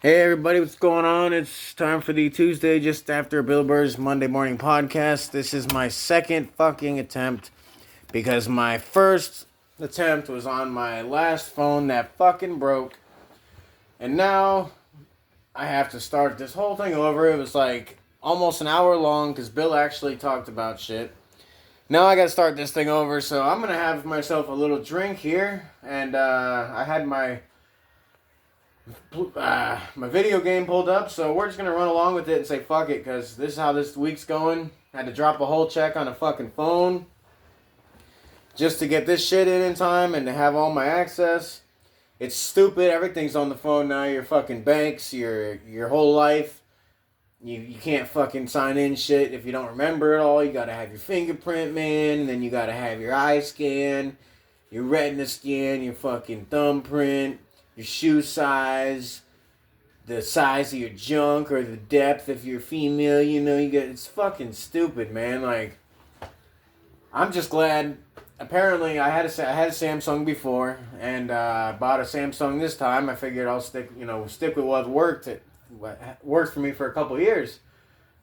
Hey everybody, what's going on? It's time for the Tuesday just after Bill Burr's Monday morning podcast. This is my second fucking attempt because my first attempt was on my last phone that fucking broke. And now I have to start this whole thing over. It was like almost an hour long because Bill actually talked about shit. Now I gotta start this thing over, so I'm gonna have myself a little drink here. And I had my video game pulled up, so we're just gonna run along with it and say fuck it, because this is how this week's going. Had to drop a whole check on a fucking phone just to get this shit in time and to have all my access. It's stupid. Everything's on the phone now. Your fucking banks, your whole life. You can't fucking sign in shit if you don't remember it all. You gotta have your fingerprint, man. And then you gotta have your eye scan, your retina scan, your fucking thumbprint, your shoe size, the size of your junk or the depth if you're female. You get, it's fucking stupid, man. Like, I'm just glad. Apparently, I had a Samsung before, and I bought a Samsung this time. I figured I'll stick with what worked for me for a couple years,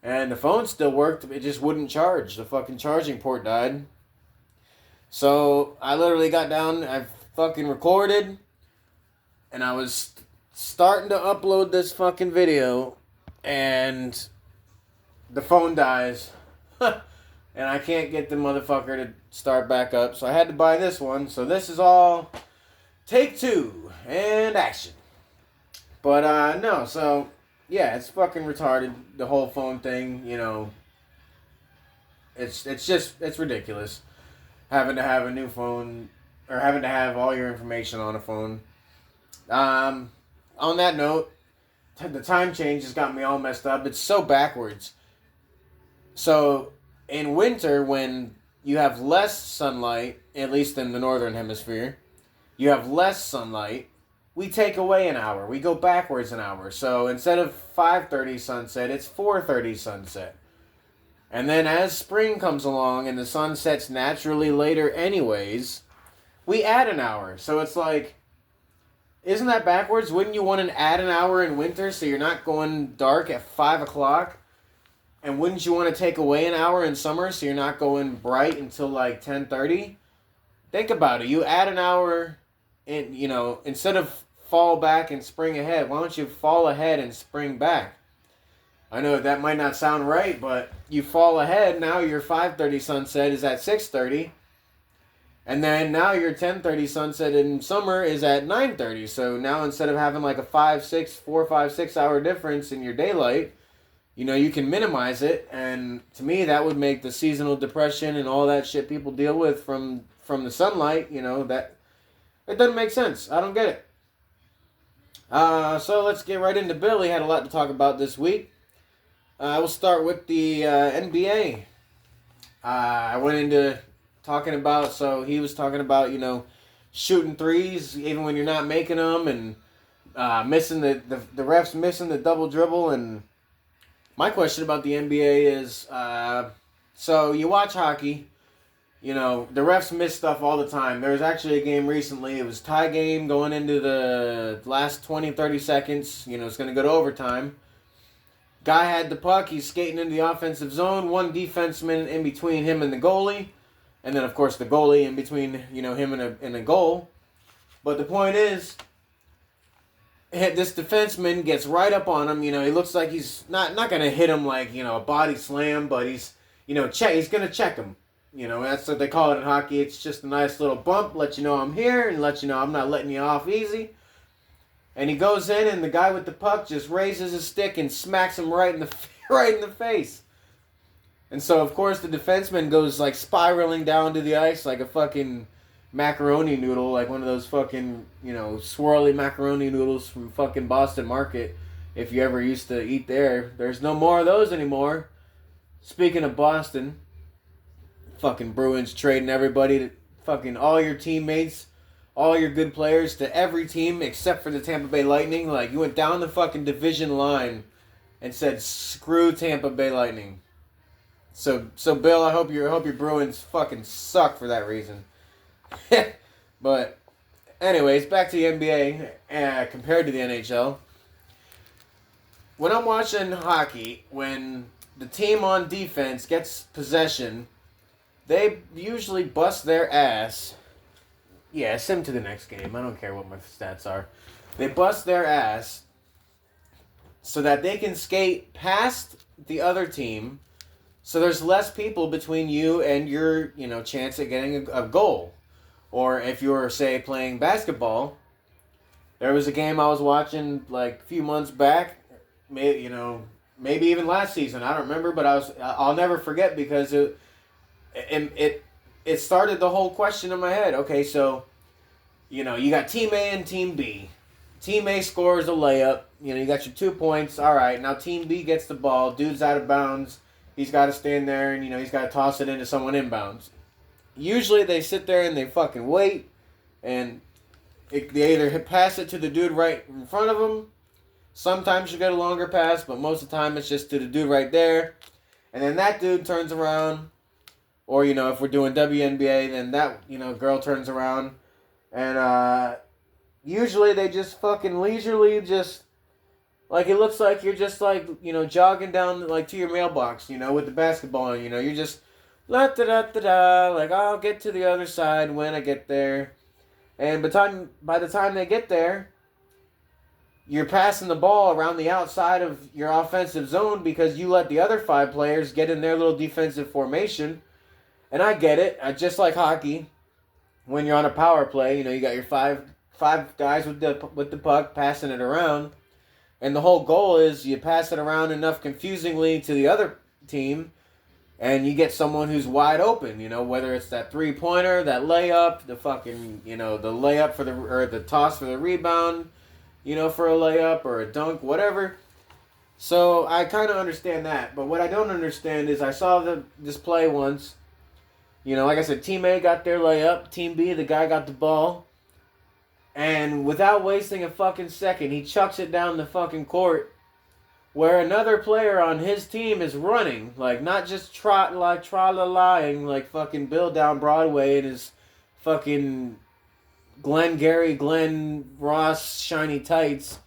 and the phone still worked. It just wouldn't charge. The fucking charging port died. So I literally got down. I fucking recorded, and I was starting to upload this fucking video, and the phone dies. And I can't get the motherfucker to start back up, so I had to buy this one. So this is all take two and action. But no, so yeah, it's fucking retarded, the whole phone thing. It's ridiculous having to have a new phone or having to have all your information on a phone. On that note, the time change has got me all messed up. It's so backwards. So in winter, when you have less sunlight, at least in the northern hemisphere, you have less sunlight. We take away an hour. We go backwards an hour. So instead of 5:30 sunset, it's 4:30 sunset. And then as spring comes along and the sun sets naturally later anyways, we add an hour. So it's like, isn't that backwards? Wouldn't you want to add an hour in winter so you're not going dark at 5 o'clock? And wouldn't you want to take away an hour in summer so you're not going bright until like 10:30? Think about it. You add an hour in, instead of fall back and spring ahead, why don't you fall ahead and spring back? I know that might not sound right, but you fall ahead, now your 5:30 sunset is at 6:30. And then now your 10:30 sunset in summer is at 9:30. So now instead of having like a 4, 5, 6 hour difference in your daylight, you can minimize it. And to me, that would make the seasonal depression and all that shit people deal with from the sunlight, that it doesn't make sense. I don't get it. So let's get right into Bill. He had a lot to talk about this week. We'll start with the NBA. I went into talking about, so he was talking about, shooting threes even when you're not making them, and missing the refs missing the double dribble. And my question about the NBA is, so you watch hockey, the refs miss stuff all the time. There was actually a game recently, it was tie game going into the last 20, 30 seconds, it's going to go to overtime. Guy had the puck, he's skating into the offensive zone, one defenseman in between him and the goalie, and then of course the goalie in between, him and a goal. But the point is, this defenseman gets right up on him. He looks like he's not going to hit him like, a body slam, but he's going to check him. That's what they call it in hockey. It's just a nice little bump, let you know I'm here, and let you know I'm not letting you off easy. And he goes in, and the guy with the puck just raises his stick and smacks him right in the face. And so, of course, the defenseman goes like spiraling down to the ice like a fucking macaroni noodle, like one of those fucking, swirly macaroni noodles from fucking Boston Market. If you ever used to eat there, there's no more of those anymore. Speaking of Boston, fucking Bruins trading everybody to fucking all your teammates, all your good players to every team except for the Tampa Bay Lightning. Like, you went down the fucking division line and said, screw Tampa Bay Lightning. So Bill, I hope your Bruins fucking suck for that reason. But anyways, back to the NBA compared to the NHL. when I'm watching hockey, when the team on defense gets possession, they usually bust their ass. Yeah, sim to the next game. I don't care what my stats are. They bust their ass so that they can skate past the other team, so there's less people between you and your, chance at getting a goal. Or if you're, say, playing basketball, there was a game I was watching like a few months back, maybe even last season. I don't remember, but I'll never forget because it started the whole question in my head. Okay, so you got Team A and Team B. Team A scores a layup. You got your 2 points. All right, now Team B gets the ball. Dude's out of bounds. He's got to stand there and he's got to toss it into someone inbounds. Usually they sit there and they fucking wait, and they either pass it to the dude right in front of them. Sometimes you get a longer pass, but most of the time it's just to the dude right there. And then that dude turns around. Or, if we're doing WNBA, then that, girl turns around. And usually they just fucking leisurely just, like, it looks like you're just, like, jogging down, like, to your mailbox, with the basketball. You're just, la-da-da-da-da, like, I'll get to the other side when I get there. And by the time they get there, you're passing the ball around the outside of your offensive zone because you let the other 5 players get in their little defensive formation. And I get it. Just like hockey, when you're on a power play, you got your five guys with the puck passing it around. And the whole goal is you pass it around enough confusingly to the other team, and you get someone who's wide open, whether it's that 3-pointer, that layup, the fucking, the layup or the toss for the rebound, for a layup or a dunk, whatever. So I kind of understand that. But what I don't understand is I saw this play once. Like I said, Team A got their layup. Team B, the guy got the ball. And without wasting a fucking second, he chucks it down the fucking court where another player on his team is running. Like, not just tra-la-la-ing like fucking Bill down Broadway in his fucking Glenn Ross shiny tights.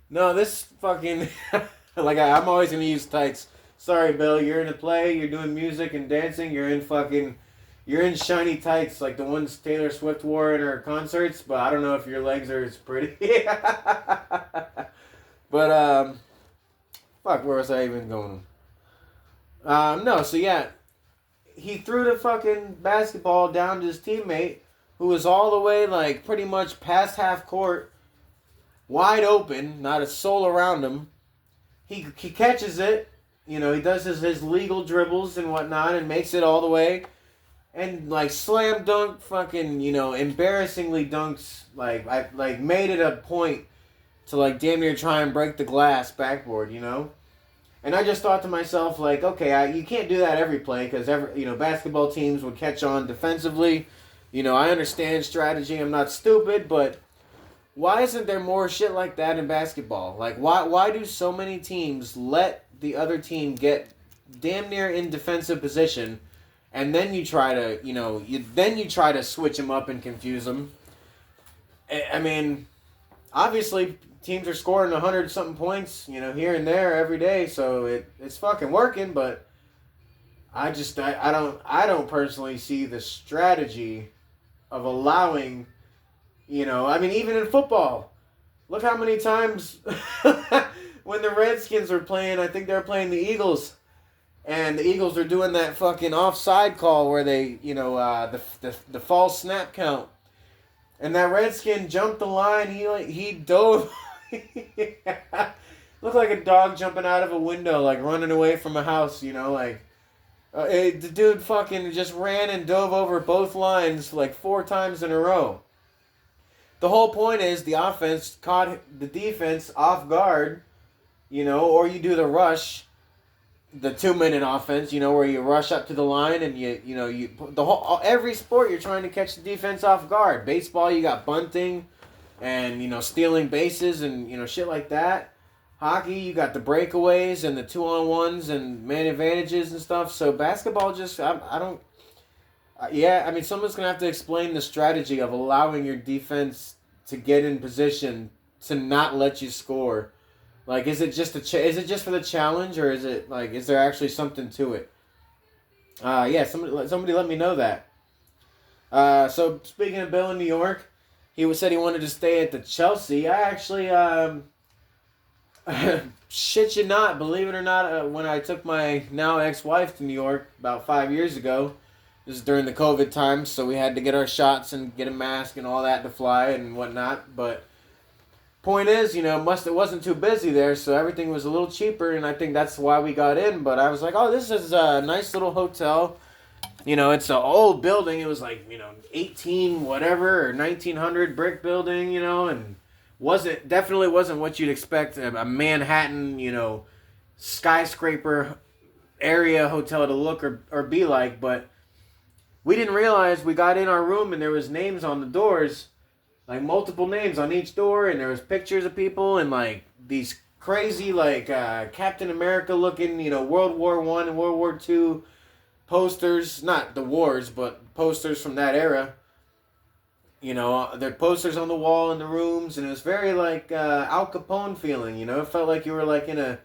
No, this fucking... I'm always going to use tights. Sorry, Bill, you're in a play, you're doing music and dancing, you're in shiny tights like the ones Taylor Swift wore in her concerts, but I don't know if your legs are as pretty. But, fuck, where was I even going? No, so yeah, he threw the fucking basketball down to his teammate, who was all the way, like, pretty much past half court, wide open, not a soul around him. He catches it, he does his legal dribbles and whatnot and makes it all the way. And, like, slam dunk fucking, embarrassingly dunks, like, made it a point to, like, damn near try and break the glass backboard, And I just thought to myself, like, okay, you can't do that every play because, basketball teams would catch on defensively. I understand strategy. I'm not stupid, but why isn't there more shit like that in basketball? Like, why do so many teams let the other team get damn near in defensive position, and then you try to switch them up and confuse them? I mean, obviously teams are scoring 100-something points, here and there every day, so it's fucking working. But I don't personally see the strategy of allowing, even in football, look how many times when the Redskins were playing, I think they were playing the Eagles, and the Eagles are doing that fucking offside call where they, the false snap count, and that Redskin jumped the line. He dove. Looked like a dog jumping out of a window, like running away from a house. The dude fucking just ran and dove over both lines like 4 times in a row. The whole point is the offense caught the defense off guard, or you do the rush, the 2-minute offense, where you rush up to the line and every sport you're trying to catch the defense off guard. Baseball, you got bunting and, stealing bases and, shit like that. Hockey, you got the breakaways and the 2-on-1s and man advantages and stuff. So basketball just, I don't... someone's going to have to explain the strategy of allowing your defense to get in position to not let you score. Like, is it just is it just for the challenge, or is it like, is there actually something to it? Yeah, somebody let me know that. So speaking of Bill in New York, said he wanted to stay at the Chelsea. I actually shit you not, believe it or not, when I took my now ex-wife to New York about 5 years ago, this is during the COVID times, so we had to get our shots and get a mask and all that to fly and whatnot. But point is, it wasn't too busy there, so everything was a little cheaper, and I think that's why we got in. But I was like, oh, this is a nice little hotel. It's an old building. It was like 18 whatever or 1900 brick building, and definitely wasn't what you'd expect a Manhattan, skyscraper area hotel to look or be like. But we didn't realize we got in our room and there was names on the doors, like multiple names on each door, and there was pictures of people and like these crazy like Captain America looking, World War I and World War II posters, not the wars, but posters from that era. There are posters on the wall in the rooms, and it was very like Al Capone feeling. It felt like you were like in a,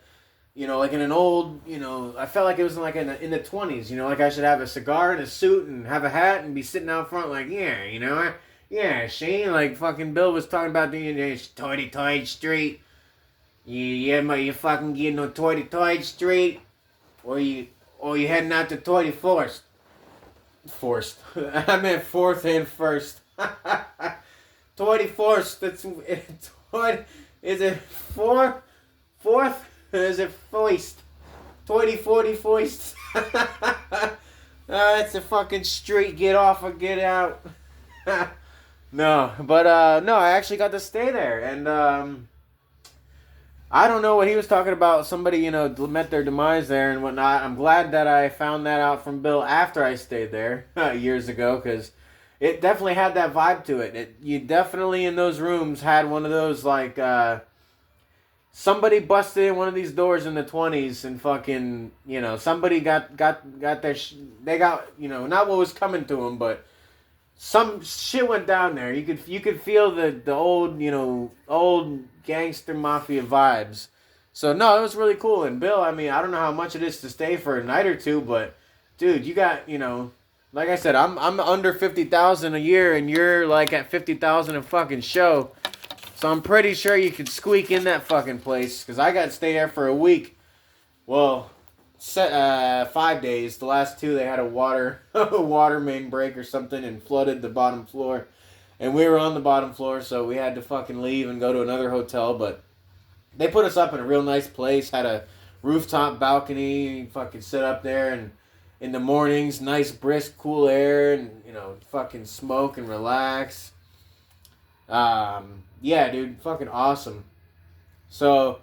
like in an old, I felt like it was like in the 20s. Like I should have a cigar and a suit and have a hat and be sitting out front, like yeah, Shane, like fucking Bill was talking about the Toity Street. You fucking getting on Toity Street, or you heading out to Toity Forest. I meant fourth and first. Toity Forest. That's is it fourth? Is it foist? Toity 40 foist. It's a fucking street. Get off or get out. No, but no, I actually got to stay there, and I don't know what he was talking about. Somebody, met their demise there and whatnot. I'm glad that I found that out from Bill after I stayed there years ago, because it definitely had that vibe to it. You definitely in those rooms had one of those like somebody busted in one of these doors in the 20s and fucking somebody got their they got not what was coming to them, but some shit went down there. You could feel the old old gangster mafia vibes. So no, it was really cool. And Bill, I mean, I don't know how much it is to stay for a night or two, but dude, you got like I said, I'm under 50,000 a year, and you're like at 50,000 a fucking show. So I'm pretty sure you could squeak in that fucking place, because I got to stay there for a week. Well, 5 days. The last 2 they had a water main break or something and flooded the bottom floor, and we were on the bottom floor, so we had to fucking leave and go to another hotel. But they put us up in a real nice place, had a rooftop balcony, fucking sit up there, and in the mornings, nice brisk cool air, and fucking smoke and relax. Yeah, dude, fucking awesome. So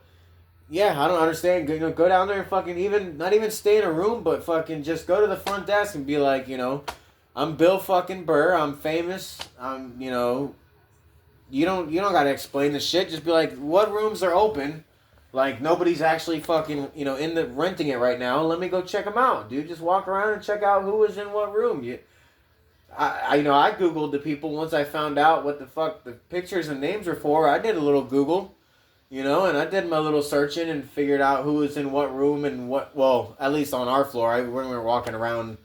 yeah, I don't understand. Go down there and fucking not even stay in a room, but fucking just go to the front desk and be like, I'm Bill fucking Burr. I'm famous. You don't gotta explain the shit. Just be like, what rooms are open? Like nobody's actually fucking in the renting it right now. Let me go check them out, dude. Just walk around and check out who was in what room. I googled the people once I found out what the fuck the pictures and names were for. I did a little Google. And I did my little searching and figured out who was in what room and what, well, at least on our floor. When we were walking around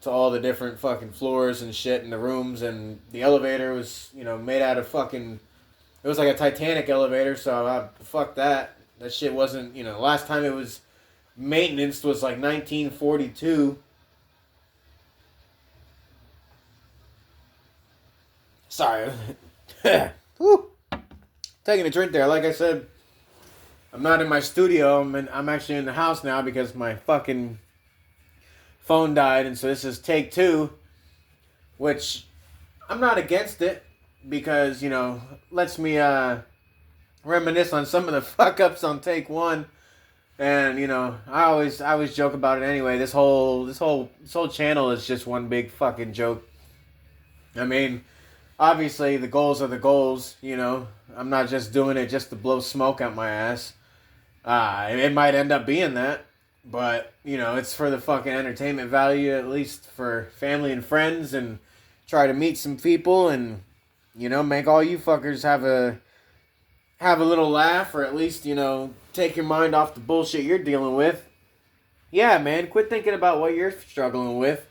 to all the different fucking floors and shit in the rooms, and the elevator was, made out of fucking, it was like a Titanic elevator, so fuck that. That shit wasn't, last time it was maintenance was like 1942. Sorry. Woo. Taking a drink there. Like I said, I'm not in my studio. I'm actually in the house now because my fucking phone died, and so this is take 2, which I'm not against it because lets me reminisce on some of the fuck ups on take 1, and I always joke about it anyway. This whole channel is just one big fucking joke. I mean, obviously the goals are the goals. I'm not just doing it just to blow smoke out my ass. It might end up being that, but it's for the fucking entertainment value, at least for family and friends, and try to meet some people and make all you fuckers have a have a little laugh, or at least, take your mind off the bullshit you're dealing with, yeah, man, quit thinking about what you're struggling with.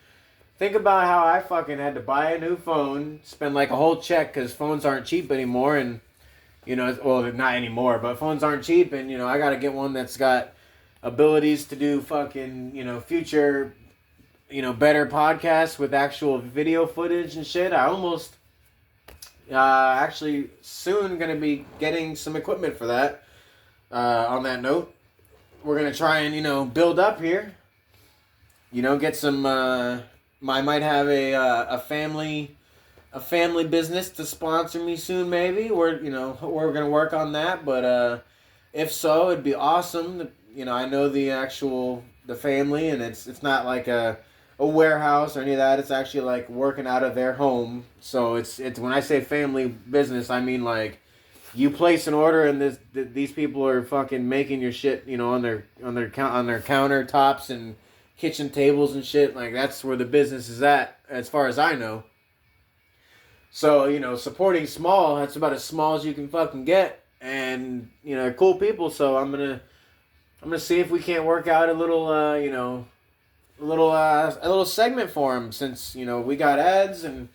Think about how I fucking had to buy a new phone, spend like a whole check because phones aren't cheap anymore, and well, not anymore, but phones aren't cheap, and I gotta get one that's got abilities to do fucking future better podcasts with actual video footage and shit. I almost actually soon gonna be getting some equipment for that. On that note, we're gonna try and build up here. Get some. I might have a family business to sponsor me soon. Maybe we're gonna work on that. But if so, it'd be awesome. I know the family, and it's not like a warehouse or any of that. It's actually like working out of their home. So it's when I say family business, I mean like you place an order and these people are fucking making your shit, on their countertops and kitchen tables and shit. Like that's where the business is at, as far as I know. So supporting small, that's about as small as you can fucking get, and cool people. So I'm gonna see if we can't work out a little a little segment for him, since we got ads, and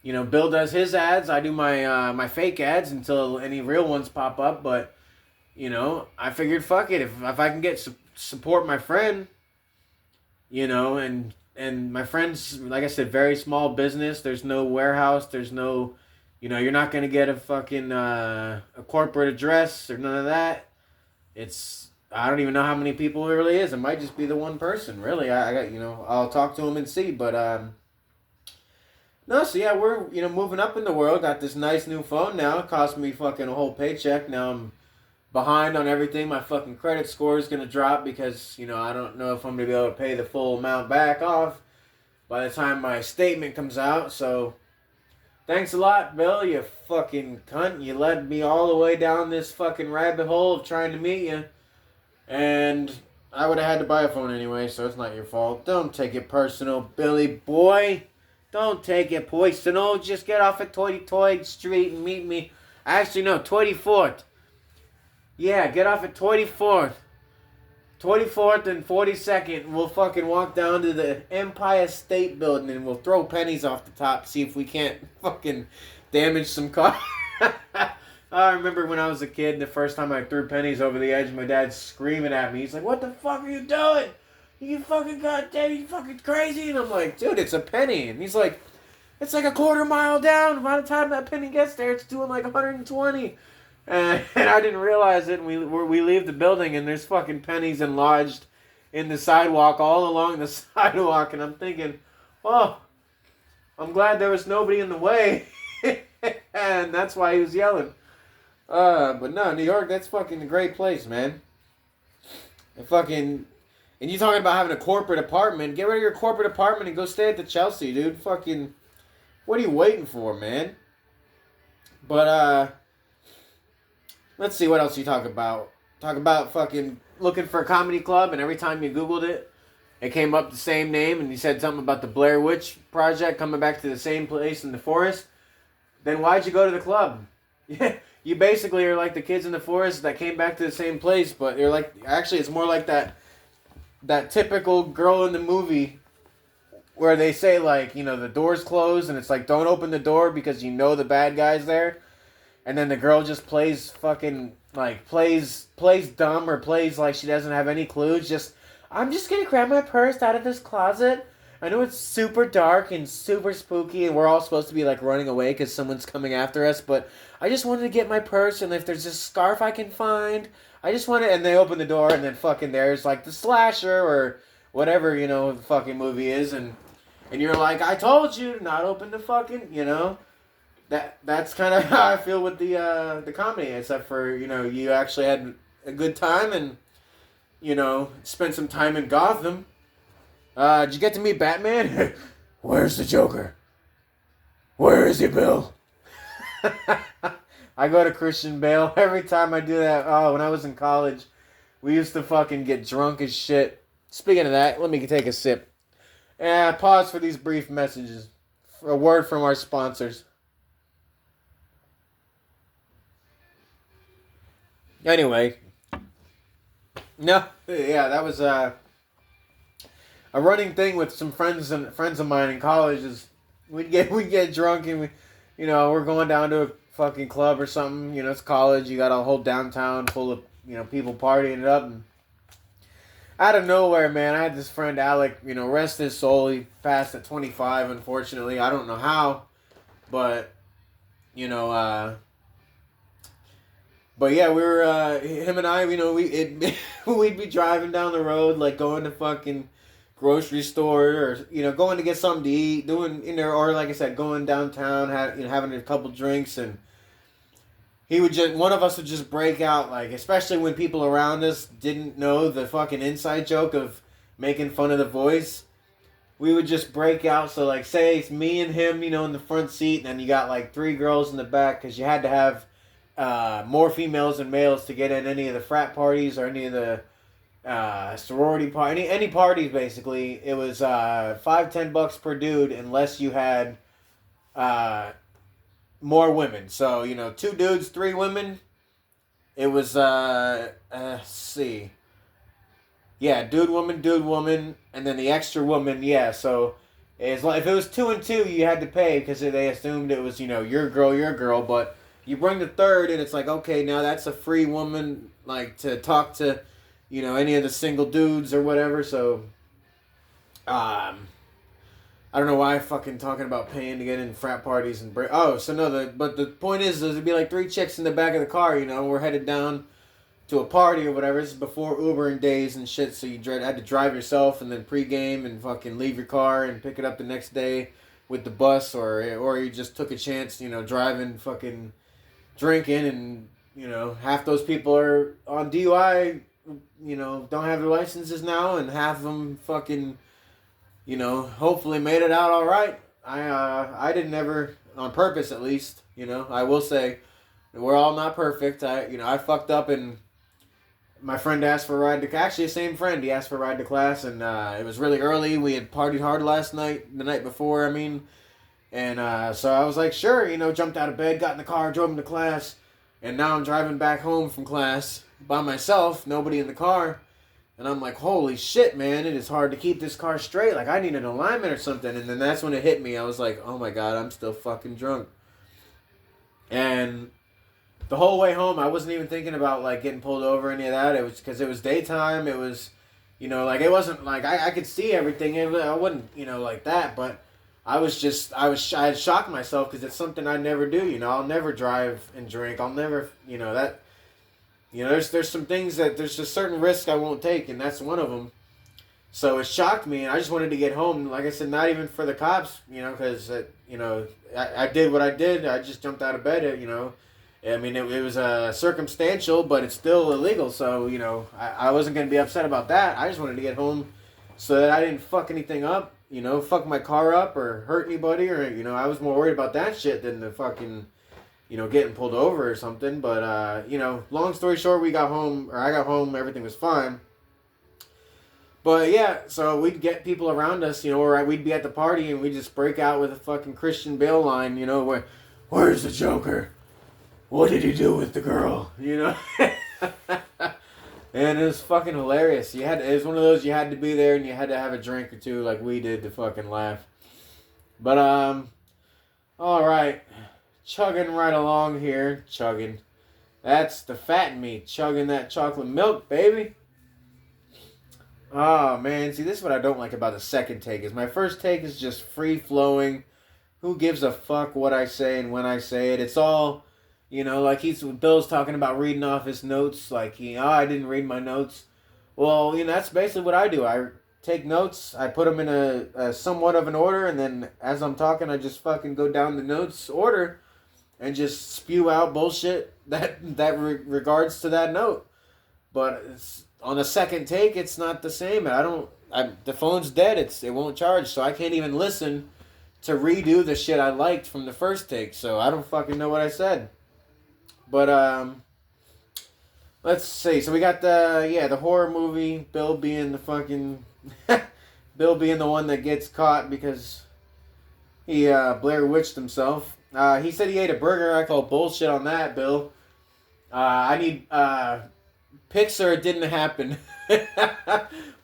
Bill does his ads, I do my fake ads until any real ones pop up. But I figured, fuck it, if I can get support my friend, and my friend's, like I said, very small business. There's no warehouse, there's no you're not gonna get a fucking a corporate address or none of that. I don't even know how many people it really is. It might just be the one person, really. I got, I'll talk to him and see. But, no, so yeah, we're, moving up in the world. Got this nice new phone now. It cost me fucking a whole paycheck. Now I'm behind on everything. My fucking credit score is going to drop because, I don't know if I'm going to be able to pay the full amount back off by the time my statement comes out. So, thanks a lot, Bill, you fucking cunt. You led me all the way down this fucking rabbit hole of trying to meet you. And I would have had to buy a phone anyway, so it's not your fault. Don't take it personal, Billy boy. Don't take it personal. Just get off at 23rd Street and meet me. Actually, no, 24th. Yeah, get off at 24th. 24th and 42nd. We'll fucking walk down to the Empire State Building and we'll throw pennies off the top. See if we can't fucking damage some cars. I remember when I was a kid, the first time I threw pennies over the edge, my dad's screaming at me. He's like, "What the fuck are you doing? You fucking goddamn, you fucking crazy." And I'm like, "Dude, it's a penny." And he's like, "It's like a quarter mile down. By the time that penny gets there, it's doing like 120. And I didn't realize it. And we leave the building, and there's fucking pennies enlarged in the sidewalk, all along the sidewalk. And I'm thinking, oh, I'm glad there was nobody in the way. And that's why he was yelling. But no, New York, that's fucking a great place, man. And you talking about having a corporate apartment? Get rid of your corporate apartment and go stay at the Chelsea, dude. Fucking, what are you waiting for, man? But, let's see what else you talk about. Talk about fucking looking for a comedy club, and every time you Googled it, it came up the same name, and you said something about the Blair Witch Project coming back to the same place in the forest. Then why'd you go to the club? Yeah. You basically are like the kids in the forest that came back to the same place, but you're like, actually it's more like that typical girl in the movie where they say like, the door's closed and it's like, don't open the door because the bad guy's there. And then the girl just plays fucking, like, plays dumb or plays like she doesn't have any clues. I'm just gonna grab my purse out of this closet. I know it's super dark and super spooky and we're all supposed to be like running away because someone's coming after us, but I just wanted to get my purse, and if there's a scarf I can find, I just want to, and they open the door, and then fucking there's like the slasher or whatever, the fucking movie is, and you're like, I told you to not open the fucking, that's kind of how I feel with the comedy, except for, you actually had a good time and, spent some time in Gotham. Did you get to meet Batman? Where's the Joker? Where is he, Bill? I go to Christian Bale every time I do that. Oh, when I was in college, we used to fucking get drunk as shit. Speaking of that, let me take a sip. Pause for these brief messages. A word from our sponsors. Anyway, no, yeah, that was a running thing with some friends of mine in college. Is we'd get drunk and we're going down to a fucking club or something. It's college. You got a whole downtown full of people partying it up. And out of nowhere, man, I had this friend Alec. Rest his soul. He passed at 25. Unfortunately, I don't know how, but you know. But yeah, we were him and I. We'd be driving down the road, like going to fucking grocery store, or going to get something to eat, doing or like I said, going downtown, having a couple drinks, and one of us would just break out, like, especially when people around us didn't know the fucking inside joke of making fun of the voice. We would just break out. So like, say it's me and him, in the front seat, and then you got like 3 girls in the back, because you had to have more females than males to get in any of the frat parties or any of the sorority party, any parties basically. It was $5-10 per dude unless you had more women. So 2 dudes, 3 women. It was let's see, yeah, dude, woman, and then the extra woman. Yeah, so it's like if it was 2 and 2, you had to pay because they assumed it was your girl, but you bring the third, and it's like, okay, now that's a free woman, like, to talk to, any of the single dudes or whatever. So, I don't know why I'm fucking talking about paying to get in frat parties and break. Oh, so no, but the point is there'd be like 3 chicks in the back of the car. We're headed down to a party or whatever. This is before Uber and days and shit, so you had to drive yourself and then pregame and fucking leave your car and pick it up the next day with the bus, or you just took a chance, driving fucking. Drinking, and half those people are on DUI, don't have their licenses now, and half of them fucking hopefully made it out all right. I didn't ever, on purpose at least. I will say we're all not perfect. I fucked up, and my friend asked for a ride to, actually the same friend, he asked for a ride to class, and it was really early. We had partied hard the night before, and so I was like, sure, jumped out of bed, got in the car, drove him to class, and now I'm driving back home from class by myself, nobody in the car, and I'm like, holy shit, man, it is hard to keep this car straight, like, I need an alignment or something. And then that's when it hit me. I was like, oh my god, I'm still fucking drunk. And the whole way home, I wasn't even thinking about, like, getting pulled over or any of that. It was because it was daytime. It was, like, it wasn't, like, I could see everything. I wouldn't, like that, but I had shocked myself because it's something I never do. I'll never drive and drink. I'll never, there's some things there's just certain risks I won't take, and that's one of them. So it shocked me, and I just wanted to get home. Like I said, not even for the cops, because, I did what I did. I just jumped out of bed, it was circumstantial, but it's still illegal. So, I wasn't going to be upset about that. I just wanted to get home so that I didn't fuck anything up. Fuck my car up or hurt anybody, or, I was more worried about that shit than the fucking, getting pulled over or something. But, long story short, I got home, everything was fine. But, yeah, so we'd get people around us, or we'd be at the party and we'd just break out with a fucking Christian Bale line, where's the Joker? What did he do with the girl? And it was fucking hilarious. It was one of those, you had to be there and you had to have a drink or two like we did to fucking laugh. But, alright. Chugging right along here. Chugging. That's the fat in me. Chugging that chocolate milk, baby. Oh, man. See, this is what I don't like about the second take. Is my first take is just free-flowing. Who gives a fuck what I say and when I say it? It's all... like Bill's talking about reading off his notes, like I didn't read my notes. Well, that's basically what I do. I take notes, I put them in a somewhat of an order, and then as I'm talking, I just fucking go down the notes order and just spew out bullshit that regards to that note. But on a second take, it's not the same. The phone's dead. It won't charge, so I can't even listen to redo the shit I liked from the first take. So I don't fucking know what I said. But, let's see. So we got the horror movie. Bill being the fucking... Bill being the one that gets caught because he Blair Witched himself. He said he ate a burger. I call bullshit on that, Bill. I need pics or it didn't happen.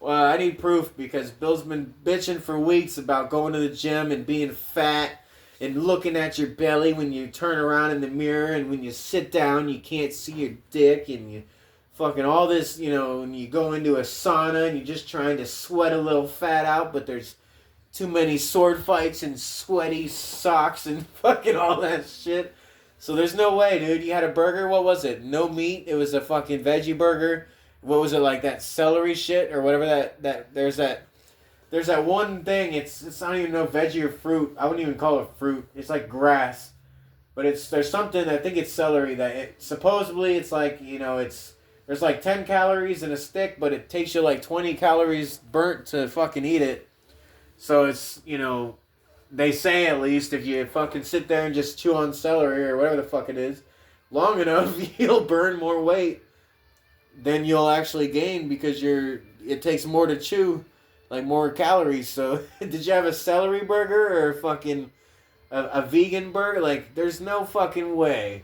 Well, I need proof because Bill's been bitching for weeks about going to the gym and being fat and looking at your belly when you turn around in the mirror, and when you sit down you can't see your dick, and you fucking all this, and you go into a sauna and you're just trying to sweat a little fat out, but there's too many sword fights and sweaty socks and fucking all that shit. So there's no way, dude. You had a burger. What was it? No meat. It was a fucking veggie burger. What was it, like that celery shit or whatever that there's that one thing. It's not even no veggie or fruit. I wouldn't even call it fruit. It's like grass, but there's something. I think it's celery that supposedly it's like there's like 10 calories in a stick, but it takes you like 20 calories burnt to fucking eat it. So it's they say at least if you fucking sit there and just chew on celery or whatever the fuck it is long enough, you'll burn more weight than you'll actually gain because it takes more to chew, like more calories. So did you have a celery burger or fucking a vegan burger? Like there's no fucking way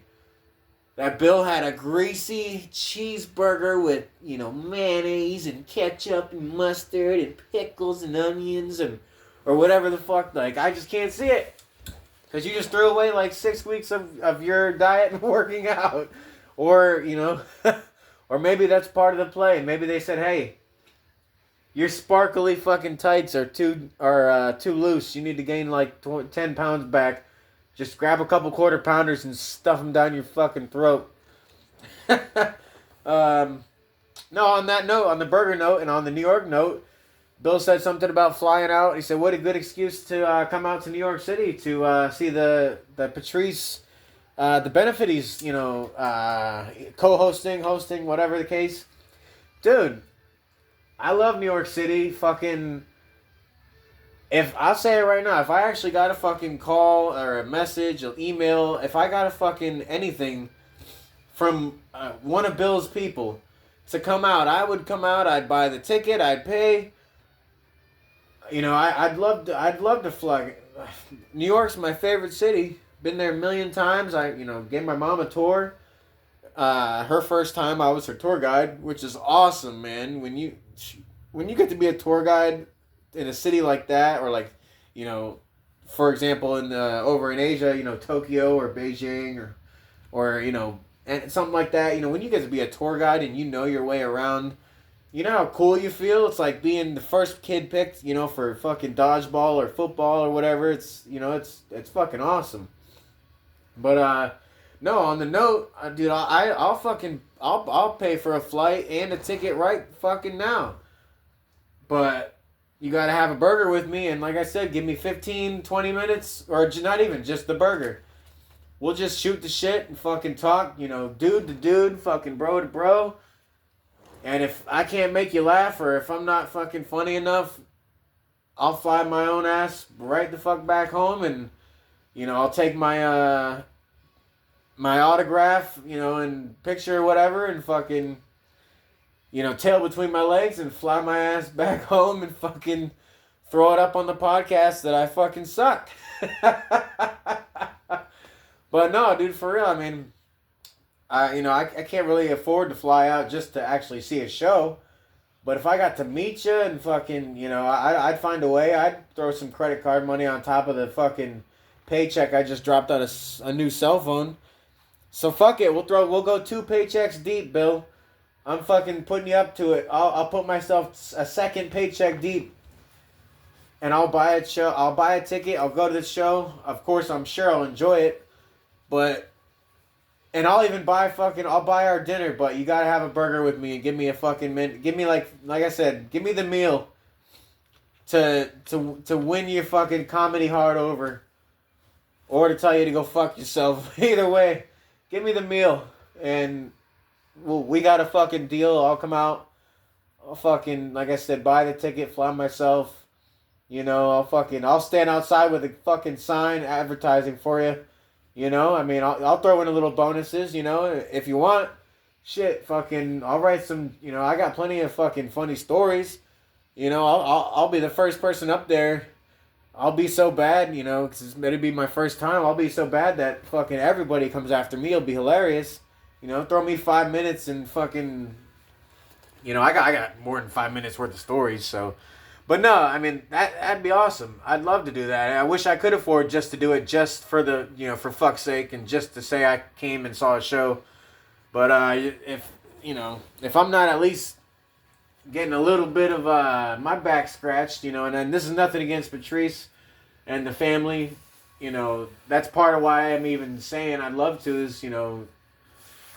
that Bill had a greasy cheeseburger with mayonnaise and ketchup and mustard and pickles and onions and or whatever the fuck. Like I just can't see it. Because you just threw away like 6 weeks of your diet and working out. Or, or maybe that's part of the play. Maybe they said, hey, your sparkly fucking tights are too loose. You need to gain like 10 pounds back. Just grab a couple quarter pounders and stuff them down your fucking throat. No, on that note, on the burger note and on the New York note, Bill said something about flying out. He said, what a good excuse to come out to New York City to see the Patrice, the Benefities, co-hosting, hosting, whatever the case. Dude, I love New York City. Fucking, I'll say it right now, if I actually got a fucking call or a message, an email, if I got a fucking anything from one of Bill's people to come out, I would come out. I'd buy the ticket. I'd pay. I'd love to fly. New York's my favorite city. Been there a million times. I gave my mom a tour. Her first time, I was her tour guide, which is awesome, man. When you get to be a tour guide in a city like that, or like, for example, over in Asia, Tokyo or Beijing or and something like that. When you get to be a tour guide and you know your way around. You know how cool you feel? It's like being the first kid picked, for fucking dodgeball or football or whatever. It's fucking awesome. But no, on the note, dude, I'll pay for a flight and a ticket right fucking now. But you gotta have a burger with me, and like I said, give me 15, 20 minutes, or not even, just the burger. We'll just shoot the shit and fucking talk, dude to dude, fucking bro to bro. And if I can't make you laugh, or if I'm not fucking funny enough, I'll fly my own ass right the fuck back home, and I'll take my my autograph, and picture or whatever, and fucking tail between my legs and fly my ass back home and fucking throw it up on the podcast that I fucking suck. But no, dude, for real, I mean, I can't really afford to fly out just to actually see a show. But if I got to meet you and fucking, I'd find a way. I'd throw some credit card money on top of the fucking paycheck I just dropped on a new cell phone. So fuck it, we'll go 2 paychecks deep, Bill. I'm fucking putting you up to it. I'll put myself a second paycheck deep. And I'll buy a show. I'll buy a ticket. I'll go to the show. Of course, I'm sure I'll enjoy it. And I'll even I'll buy our dinner, but you gotta have a burger with me and give me a fucking minute. Give me like I said, give me the meal to win your fucking comedy heart over. Or to tell you to go fuck yourself. Either way, give me the meal. And we got a fucking deal. I'll come out. I'll fucking, like I said, buy the ticket, fly myself. I'll stand outside with a fucking sign advertising for you. I mean, I'll throw in a little bonuses, if you want. Shit, fucking, I'll write some, I got plenty of fucking funny stories. I'll be the first person up there. I'll be so bad, because it's going to be my first time. I'll be so bad that fucking everybody comes after me. It'll be hilarious. Throw me 5 minutes and fucking, I got more than 5 minutes worth of stories. So, but no, I mean that'd be awesome. I'd love to do that. I wish I could afford just to do it just for the, for fuck's sake, and just to say I came and saw a show. But if I'm not at least getting a little bit of my back scratched, and then this is nothing against Patrice and the family, that's part of why I'm even saying I'd love to is,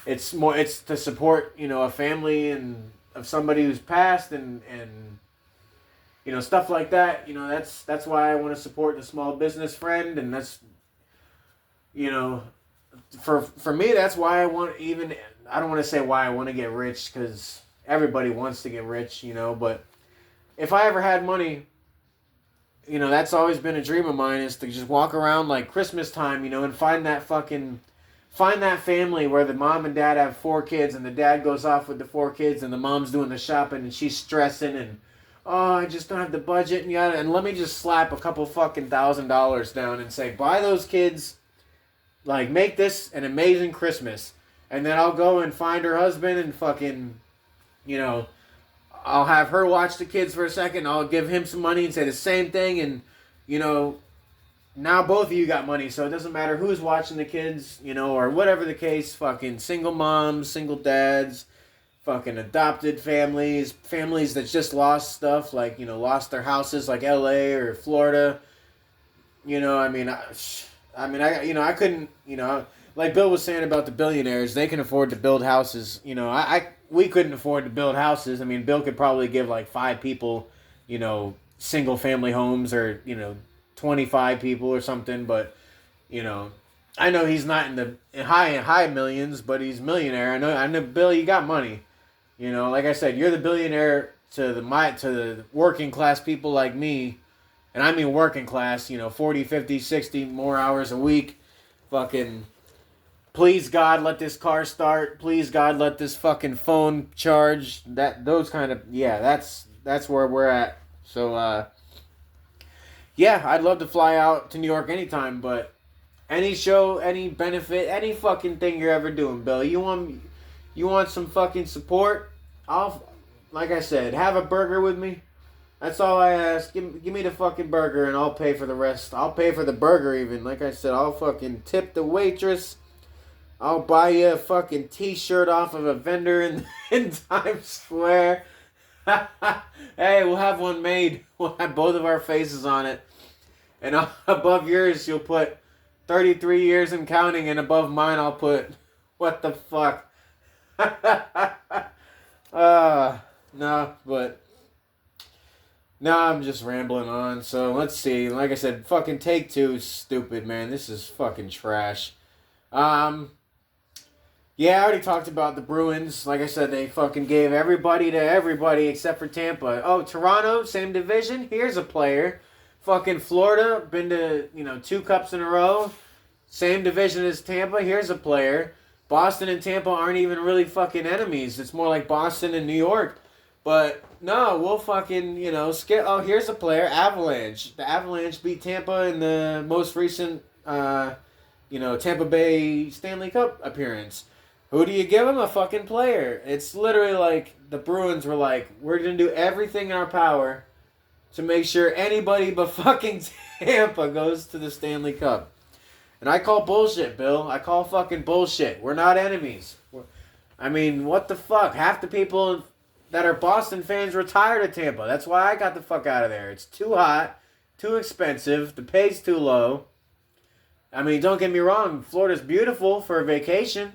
it's to support, a family and of somebody who's passed and stuff like that. That's why I want to support the small business friend, and that's, for me, that's why I don't want to say why I want to get rich, because everybody wants to get rich, but if I ever had money, that's always been a dream of mine, is to just walk around like Christmas time, and find that family where the mom and dad have 4 kids, and the dad goes off with the 4 kids, and the mom's doing the shopping, and she's stressing, and, oh, I just don't have the budget, and let me just slap a couple fucking $1,000 down and say, buy those kids, like, make this an amazing Christmas. And then I'll go and find her husband and fucking, I'll have her watch the kids for a second. I'll give him some money and say the same thing. And, now both of you got money. So it doesn't matter who's watching the kids, or whatever the case. Fucking single moms, single dads, fucking adopted families that just lost stuff. Like, lost their houses like LA or Florida. I couldn't, like Bill was saying about the billionaires, they can afford to build houses. We couldn't afford to build houses. I mean, Bill could probably give like 5 people, single family homes, or, 25 people or something. But, I know he's not in the high millions, but he's a millionaire. I know, Bill, you got money. Like I said, you're the billionaire to the working class people like me. And I mean working class, 40, 50, 60 more hours a week. Fucking, please God, let this car start. Please God, let this fucking phone charge. That's where we're at. So, I'd love to fly out to New York anytime, but any show, any benefit, any fucking thing you're ever doing, Bill, you want some fucking support? Like I said, have a burger with me. That's all I ask. Give me the fucking burger and I'll pay for the rest. I'll pay for the burger even. Like I said, I'll fucking tip the waitress. I'll buy you a fucking t-shirt off of a vendor in Times Square. Hey, we'll have one made. We'll have both of our faces on it. And above yours, you'll put 33 years and counting. And above mine, I'll put, what the fuck? No, but... No, I'm just rambling on. So, let's see. Like I said, fucking Take Two is stupid, man. This is fucking trash. I already talked about the Bruins. Like I said, they fucking gave everybody to everybody except for Tampa. Oh, Toronto, same division. Here's a player. Fucking Florida, been to, 2 cups in a row. Same division as Tampa. Here's a player. Boston and Tampa aren't even really fucking enemies. It's more like Boston and New York. But, no, we'll fucking, skip. Oh, here's a player, Avalanche. The Avalanche beat Tampa in the most recent, Tampa Bay Stanley Cup appearance. Who do you give them? A fucking player. It's literally like the Bruins were like, we're going to do everything in our power to make sure anybody but fucking Tampa goes to the Stanley Cup. And I call bullshit, Bill. I call fucking bullshit. We're not enemies. What the fuck? Half the people that are Boston fans retired at Tampa. That's why I got the fuck out of there. It's too hot, too expensive, the pay's too low. Don't get me wrong, Florida's beautiful for a vacation,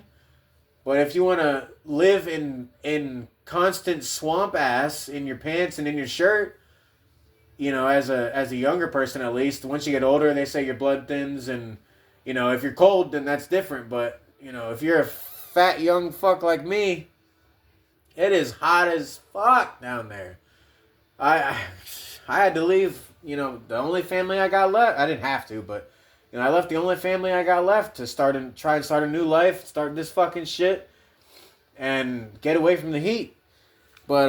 but if you want to live in constant swamp ass in your pants and in your shirt, as a younger person at least, once you get older, they say your blood thins, and if you're cold, then that's different. But if you're a fat young fuck like me, it is hot as fuck down there. I had to leave, the only family I got left. I didn't have to, but, I left the only family I got left to try and start a new life, start this fucking shit, and get away from the heat. But,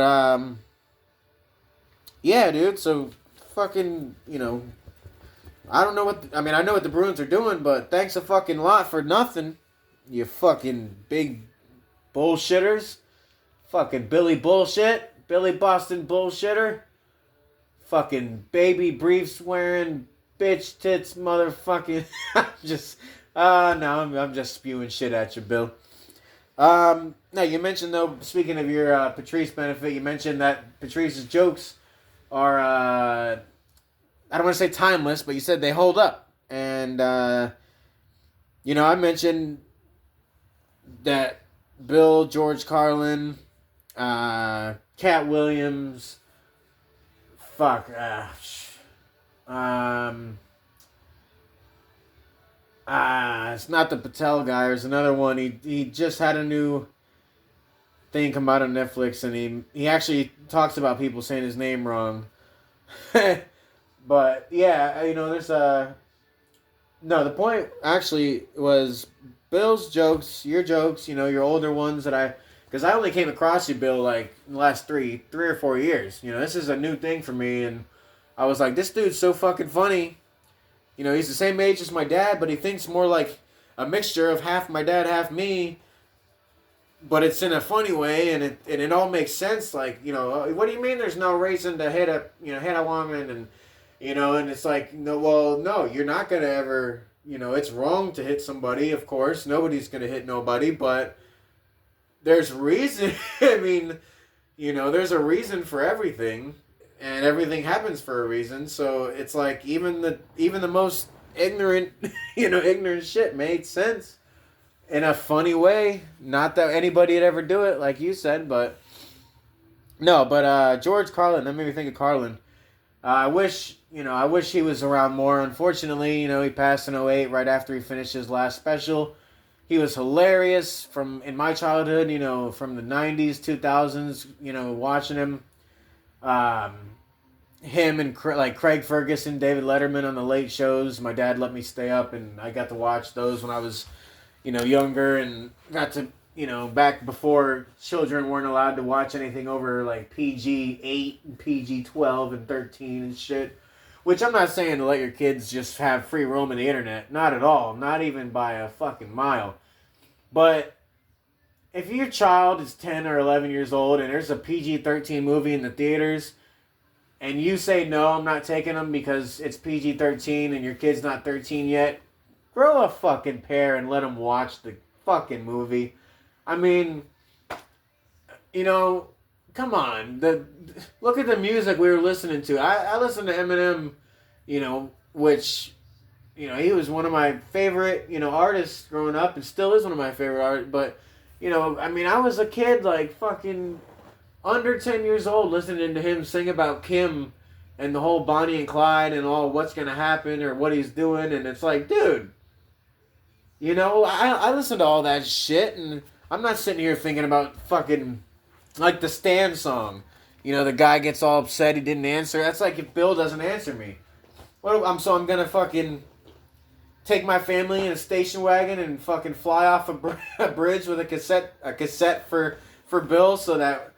yeah, dude, so, fucking, I don't know I know what the Bruins are doing, but thanks a fucking lot for nothing, you fucking big bullshitters. Fucking Billy Bullshit. Billy Boston Bullshitter. Fucking baby briefs wearing bitch tits motherfucking. I'm just spewing shit at you, Bill. Now you mentioned though, speaking of your Patrice benefit, you mentioned that Patrice's jokes are I don't want to say timeless, but you said they hold up. And I mentioned that Bill, George Carlin, Cat Williams, it's not the Patel guy. There's another one. He just had a new thing come out on Netflix, and he actually talks about people saying his name wrong. But yeah, there's no. The point actually was Bill's jokes, your jokes. Your older ones because I only came across you, Bill, like in the last three or 4 years. This is a new thing for me, and I was like, this dude's so fucking funny. He's the same age as my dad, but he thinks more like a mixture of half my dad, half me. But it's in a funny way, and it all makes sense. Like, what do you mean? There's no reason to hit a woman, and and it's like, no, you're not gonna ever. It's wrong to hit somebody. Of course, nobody's gonna hit nobody, but there's reason. I mean, there's a reason for everything. And everything happens for a reason, so it's like even the most ignorant, ignorant shit made sense in a funny way. Not that anybody would ever do it, like you said, but no. But George Carlin, that made me think of Carlin. I wish he was around more. Unfortunately, he passed in 2008, right after he finished his last special. He was hilarious in my childhood, from the 90s, 2000s, watching him. Him and Craig Ferguson, David Letterman on the late shows. My dad let me stay up, and I got to watch those when I was, younger, and got to, back before children weren't allowed to watch anything over like PG-8 and PG-12 and 13 and shit. Which I'm not saying to let your kids just have free roam on the internet. Not at all. Not even by a fucking mile. But if your child is 10 or 11 years old and there's a PG-13 movie in the theaters, and you say, no, I'm not taking them because it's PG-13 and your kid's not 13 yet, grow a fucking pair and let them watch the fucking movie. I mean, come on. Look at the music we were listening to. I listened to Eminem, which, he was one of my favorite, artists growing up, and still is one of my favorite artists. But, I was a kid, like, fucking under 10 years old listening to him sing about Kim and the whole Bonnie and Clyde and all what's going to happen or what he's doing. And it's like, dude, I listen to all that shit, and I'm not sitting here thinking about fucking, like the Stan song. The guy gets all upset he didn't answer. That's like if Bill doesn't answer me. I'm going to fucking take my family in a station wagon and fucking fly off a bridge with a cassette for Bill so that,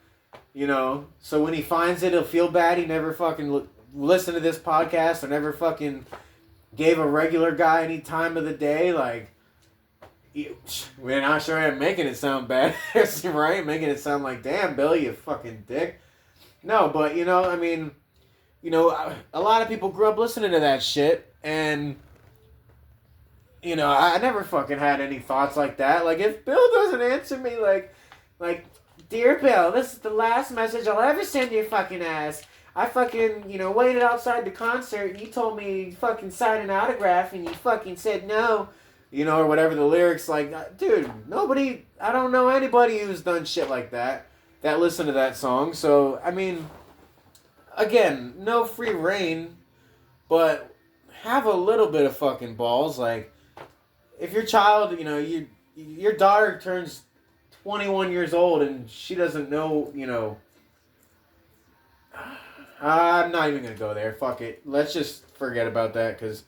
so when he finds it, he'll feel bad he never fucking listened to this podcast or never fucking gave a regular guy any time of the day. Like, we're not sure I'm making it sound bad, right? Making it sound like, damn, Bill, you fucking dick. No, but, a lot of people grew up listening to that shit, and, I never fucking had any thoughts like that. Like, if Bill doesn't answer me, like, dear Bill, this is the last message I'll ever send your fucking ass. I fucking, waited outside the concert and you told me you fucking sign an autograph and you fucking said no. Or whatever the lyrics, like, dude, I don't know anybody who's done shit like that listened to that song. So, again, no free reign, but have a little bit of fucking balls. Like, if your child, your daughter turns 21 years old and she doesn't know, I'm not even going to go there. Fuck it. Let's just forget about that, because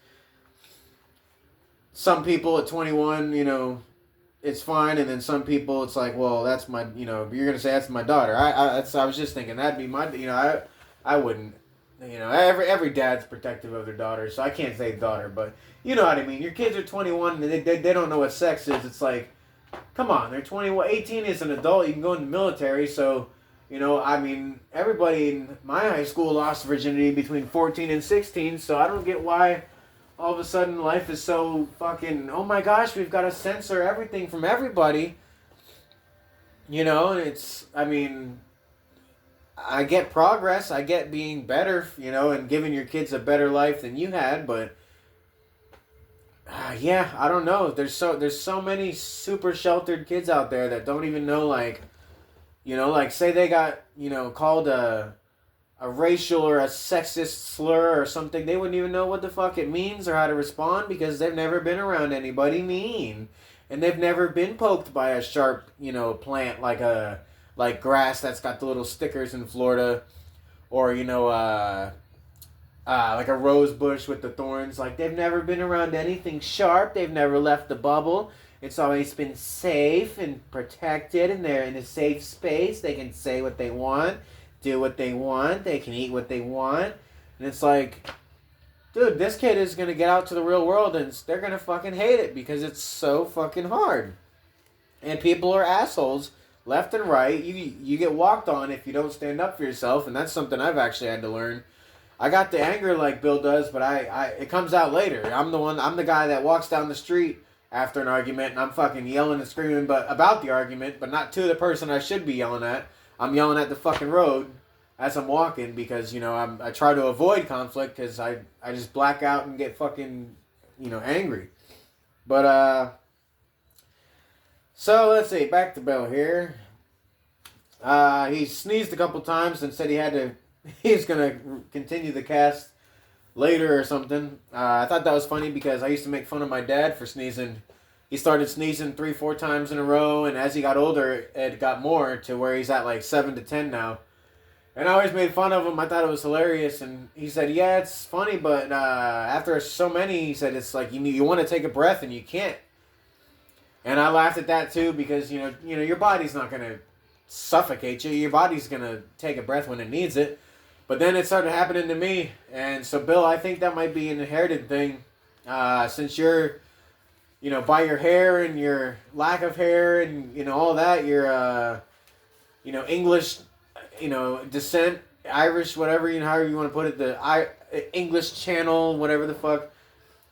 some people at 21, it's fine, and then some people it's like, well, that's my, you're going to say that's my daughter. I was just thinking that'd be my, I wouldn't, every dad's protective of their daughter, so I can't say daughter, but you know what I mean. Your kids are 21 and they don't know what sex is. It's like, Come on, they're 21. 18 is an adult. You can go in the military. So, I mean, everybody in my high school lost virginity between 14 and 16. So I don't get why all of a sudden life is so fucking, oh my gosh, we've got to censor everything from everybody. And I mean, I get progress. I get being better, and giving your kids a better life than you had, but yeah, I don't know. There's so many super sheltered kids out there that don't even know, like, like say they got, called a racial or a sexist slur or something. They wouldn't even know what the fuck it means or how to respond because they've never been around anybody mean. And they've never been poked by a sharp, plant like grass that's got the little stickers in Florida, or like a rose bush with the thorns. Like, they've never been around anything sharp. They've never left the bubble. It's always been safe and protected, and they're in a safe space. They can say what they want, do what they want. They can eat what they want. And it's like, dude, this kid is going to get out to the real world, and they're going to fucking hate it because it's so fucking hard. And people are assholes left and right. You get walked on if you don't stand up for yourself, and that's something I've actually had to learn. I got the anger like Bill does, but it comes out later. I'm the guy that walks down the street after an argument, and I'm fucking yelling and screaming about the argument, but not to the person I should be yelling at. I'm yelling at the fucking road as I'm walking because, I try to avoid conflict because I just black out and get fucking, angry. But, so let's see, back to Bill here. He sneezed a couple times and said he's going to continue the cast later or something. I thought that was funny because I used to make fun of my dad for sneezing. He started sneezing 3-4 times in a row, and as he got older, it got more to where he's at like 7 to 10 now. And I always made fun of him. I thought it was hilarious, and he said, yeah, it's funny, but after so many, he said, it's like you want to take a breath and you can't. And I laughed at that too because, your body's not going to suffocate you. Your body's going to take a breath when it needs it. But then it started happening to me. And so, Bill, I think that might be an inherited thing. Since you're, by your hair and your lack of hair and, all that, you're, English, descent, Irish, whatever, however you want to put it, the English channel, whatever the fuck.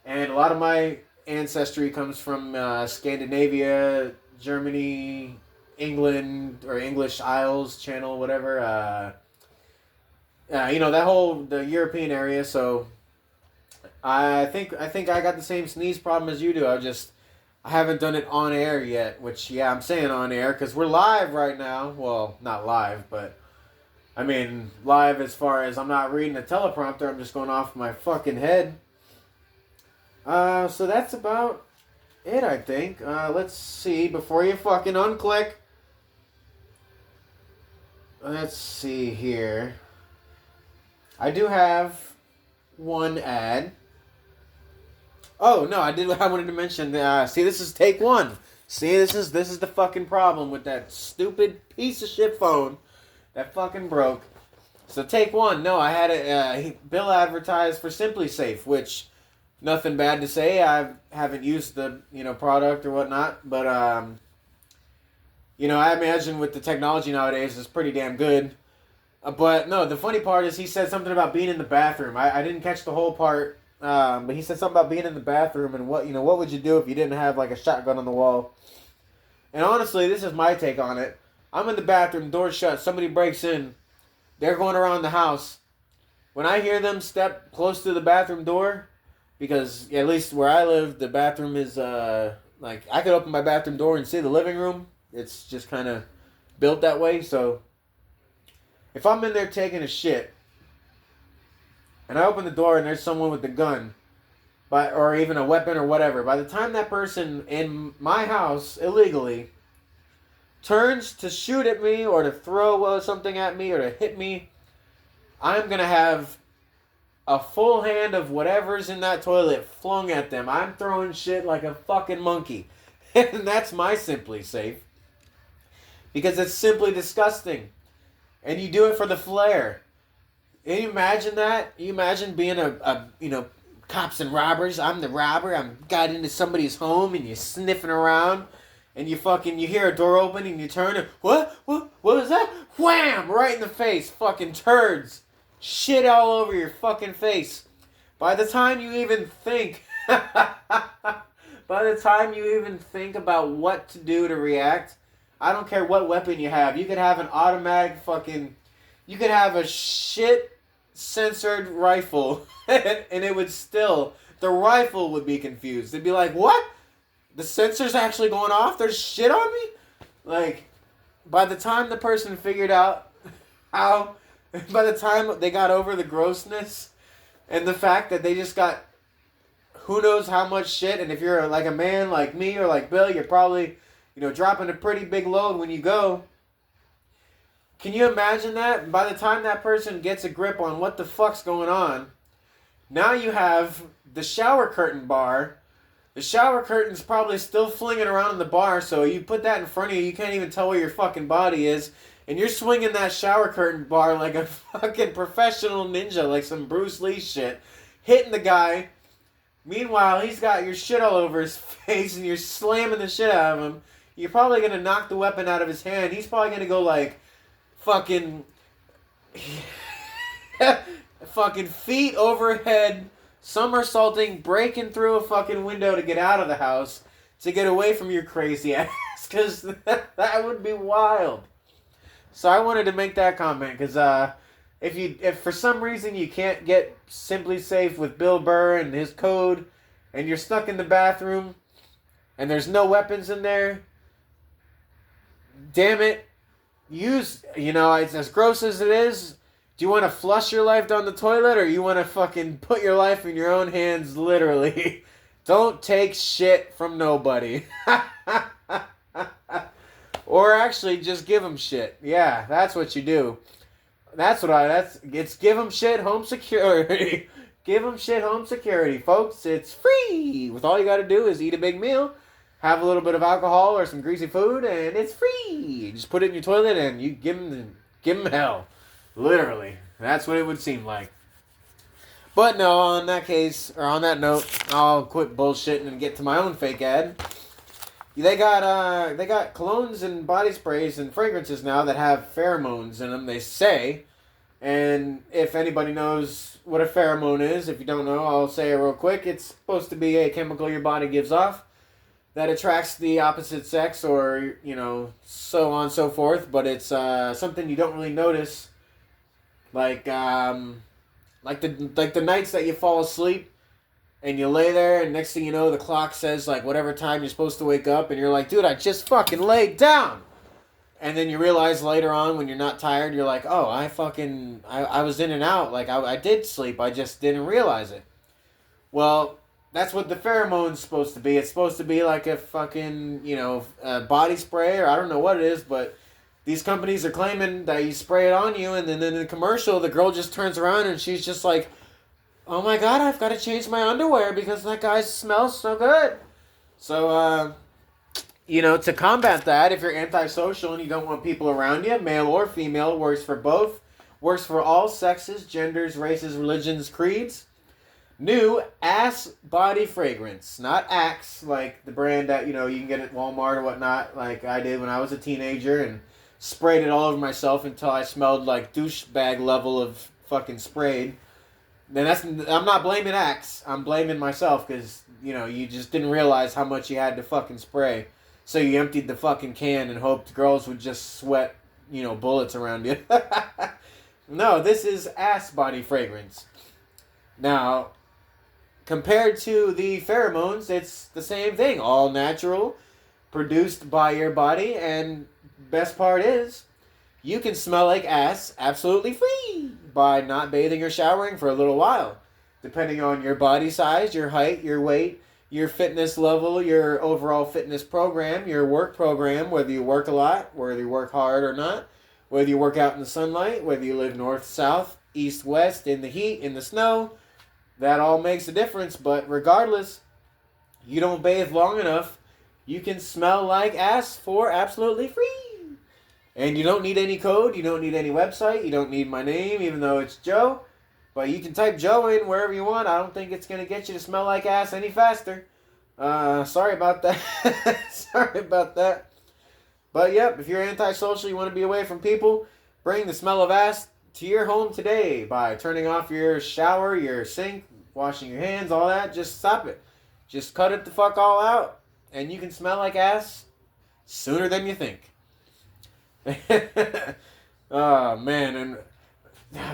And a lot of my ancestry comes from Scandinavia, Germany, England, or English Isles channel, whatever. That whole the European area. So I think I got the same sneeze problem as you do. I haven't done it on air yet. Which, yeah, I'm saying on air because we're live right now. Well, not live, but I mean live as far as I'm not reading a teleprompter. I'm just going off my fucking head. So that's about it, I think. Let's see before you fucking unclick. Let's see here. I do have one ad. Oh no, I wanted to mention. See, this is take one. See, this is the fucking problem with that stupid piece of shit phone that fucking broke. So take one. No, I had Bill advertised for Simply Safe, which nothing bad to say. I haven't used the product or whatnot, but I imagine with the technology nowadays, it's pretty damn good. But no, the funny part is he said something about being in the bathroom. I didn't catch the whole part, but he said something about being in the bathroom and what would you do if you didn't have like a shotgun on the wall. And honestly, this is my take on it. I'm in the bathroom, door's shut, somebody breaks in, they're going around the house. When I hear them step close to the bathroom door, because at least where I live, the bathroom is like I could open my bathroom door and see the living room. It's just kind of built that way, so if I'm in there taking a shit, and I open the door and there's someone with a gun, or even a weapon or whatever, by the time that person in my house, illegally, turns to shoot at me, or to throw something at me, or to hit me, I'm going to have a full hand of whatever's in that toilet flung at them. I'm throwing shit like a fucking monkey. And that's my Simply Safe. Because it's simply disgusting. And you do it for the flair. Can you imagine that? You imagine being a cops and robbers. I'm the robber. I'm got into somebody's home and you're sniffing around. and you hear a door open and you turn and what was that? Wham! Right in the face, fucking turds, shit all over your fucking face. By the time you even think, about what to do to react, I don't care what weapon you have. You could have an automatic fucking, you could have a shit censored rifle, and it would still, the rifle would be confused. They'd be like, what? The sensor's actually going off? There's shit on me? Like, by the time the person figured out how, by the time they got over the grossness and the fact that they just got who knows how much shit, and if you're like a man like me or like Bill, you're probably, dropping a pretty big load when you go. Can you imagine that? By the time that person gets a grip on what the fuck's going on, now you have the shower curtain bar. The shower curtain's probably still flinging around in the bar, so you put that in front of you, you can't even tell where your fucking body is, and you're swinging that shower curtain bar like a fucking professional ninja, like some Bruce Lee shit, hitting the guy. Meanwhile, he's got your shit all over his face, and you're slamming the shit out of him. You're probably going to knock the weapon out of his hand. He's probably going to go like fucking fucking feet overhead, somersaulting, breaking through a fucking window to get out of the house, to get away from your crazy ass, because that would be wild. So I wanted to make that comment, because if for some reason you can't get Simply Safe with Bill Burr and his code, and you're stuck in the bathroom, and there's no weapons in there, damn it, as gross as it is, do you want to flush your life down the toilet, or you want to fucking put your life in your own hands, literally? Don't take shit from nobody. Or actually, just give them shit. Yeah, that's what you do. It's give them shit, home security. Give them shit, home security, folks. It's free. With all you got to do is eat a big meal, have a little bit of alcohol or some greasy food, and it's free. Just put it in your toilet and you give them hell. Literally. That's what it would seem like. But no, on that note, I'll quit bullshitting and get to my own fake ad. They got colognes and body sprays and fragrances now that have pheromones in them, they say. And if anybody knows what a pheromone is, if you don't know, I'll say it real quick. It's supposed to be a chemical your body gives off that attracts the opposite sex, or, so on and so forth. But it's something you don't really notice. Like the nights that you fall asleep and you lay there, and next thing you know, the clock says like whatever time you're supposed to wake up, and you're like, dude, I just fucking laid down. And then you realize later on when you're not tired, you're like, oh, I was in and out. Like I did sleep, I just didn't realize it. Well, that's what the pheromone's supposed to be. It's supposed to be like a fucking, body spray, or I don't know what it is, but these companies are claiming that you spray it on you, and then in the commercial, the girl just turns around and she's just like, oh my god, I've got to change my underwear because that guy smells so good. So, to combat that, if you're antisocial and you don't want people around you, male or female, works for both, works for all sexes, genders, races, religions, creeds. New Ass Body Fragrance. Not Axe, like the brand that, you can get at Walmart or whatnot, like I did when I was a teenager and sprayed it all over myself until I smelled like douchebag level of fucking sprayed. Then I'm not blaming Axe. I'm blaming myself because, you just didn't realize how much you had to fucking spray. So you emptied the fucking can and hoped girls would just sweat, bullets around you. No, this is Ass Body Fragrance. Now, compared to the pheromones, it's the same thing. All natural, produced by your body, and best part is, you can smell like ass absolutely free by not bathing or showering for a little while. Depending on your body size, your height, your weight, your fitness level, your overall fitness program, your work program, whether you work a lot, whether you work hard or not, whether you work out in the sunlight, whether you live north, south, east, west, in the heat, in the snow, that all makes a difference. But regardless, you don't bathe long enough, you can smell like ass for absolutely free. And you don't need any code, you don't need any website, you don't need my name, even though it's Joe. But you can type Joe in wherever you want. I don't think it's going to get you to smell like ass any faster. Sorry about that. Sorry about that. But yep, if you're antisocial, you want to be away from people, bring the smell of ass to your home today by turning off your shower, your sink, washing your hands, all that. Just stop it. Just cut it the fuck all out, and you can smell like ass sooner than you think. Oh man, and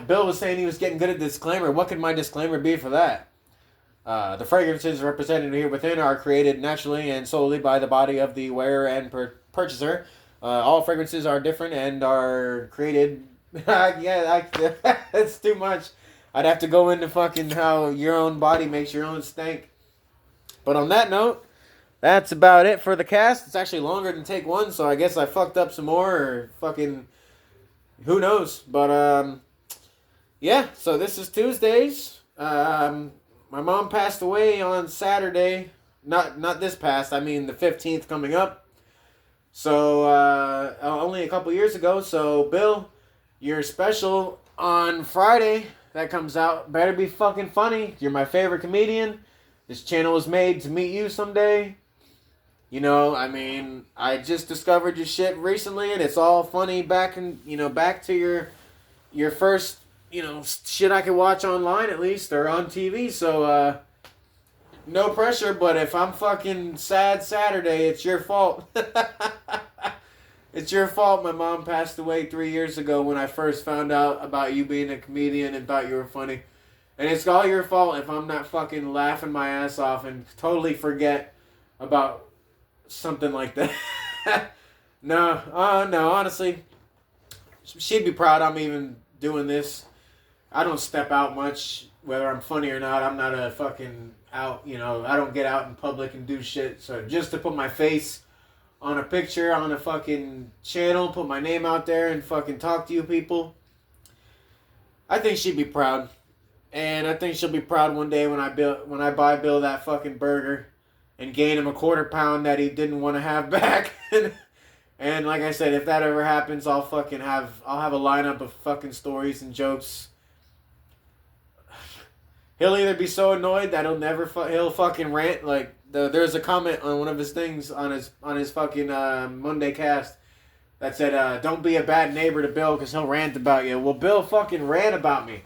Bill was saying he was getting good at disclaimer. What could my disclaimer be for that? The fragrances represented here within are created naturally and solely by the body of the wearer and purchaser. All fragrances are different and are created. That's too much. I'd have to go into fucking how your own body makes your own stank. But on that note, that's about it for the cast. It's actually longer than take one, so I guess I fucked up some more or fucking who knows. But yeah, so this is Tuesdays. My mom passed away on Saturday. Not this past, I mean the 15th coming up. So only a couple years ago. So Bill, your special on Friday that comes out better be fucking funny. You're my favorite comedian. This channel was made to meet you someday. You know, I mean, I just discovered your shit recently, and it's all funny back to your first, shit I could watch online at least, or on TV. So, no pressure, but if I'm fucking sad Saturday, it's your fault. It's your fault my mom passed away 3 years ago when I first found out about you being a comedian and thought you were funny. And it's all your fault if I'm not fucking laughing my ass off and totally forget about something like that. No, honestly, she'd be proud I'm even doing this. I don't step out much, whether I'm funny or not. I'm not a fucking out, I don't get out in public and do shit. So just to put my face on a picture, on a fucking channel, put my name out there and fucking talk to you people, I think she'd be proud. And I think she'll be proud one day when I buy Bill that fucking burger and gain him a quarter pound that he didn't want to have back. And like I said, if that ever happens, I'll have a lineup of fucking stories and jokes. He'll either be so annoyed that he'll fucking rant. Like there's a comment on one of his things on his fucking Monday cast that said, "Don't be a bad neighbor to Bill because he'll rant about you." Well, Bill fucking ran about me.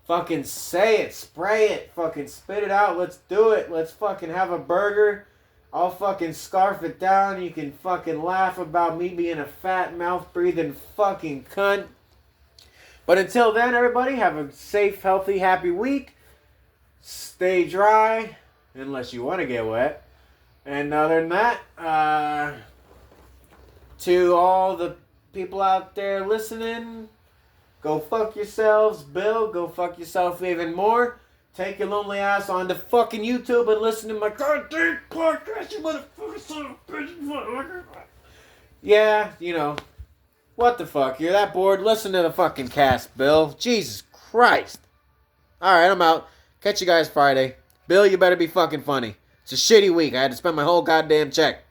Fucking say it, spray it, fucking spit it out, let's do it, let's fucking have a burger, I'll fucking scarf it down, you can fucking laugh about me being a fat, mouth-breathing fucking cunt. But until then, everybody, have a safe, healthy, happy week, stay dry, unless you want to get wet, and other than that, to all the people out there listening, go fuck yourselves, Bill. Go fuck yourself even more. Take your lonely ass on to fucking YouTube and listen to my goddamn podcast, you motherfucker, son of a bitch. Yeah, what the fuck? You're that bored? Listen to the fucking cast, Bill. Jesus Christ. Alright, I'm out. Catch you guys Friday. Bill, you better be fucking funny. It's a shitty week. I had to spend my whole goddamn check.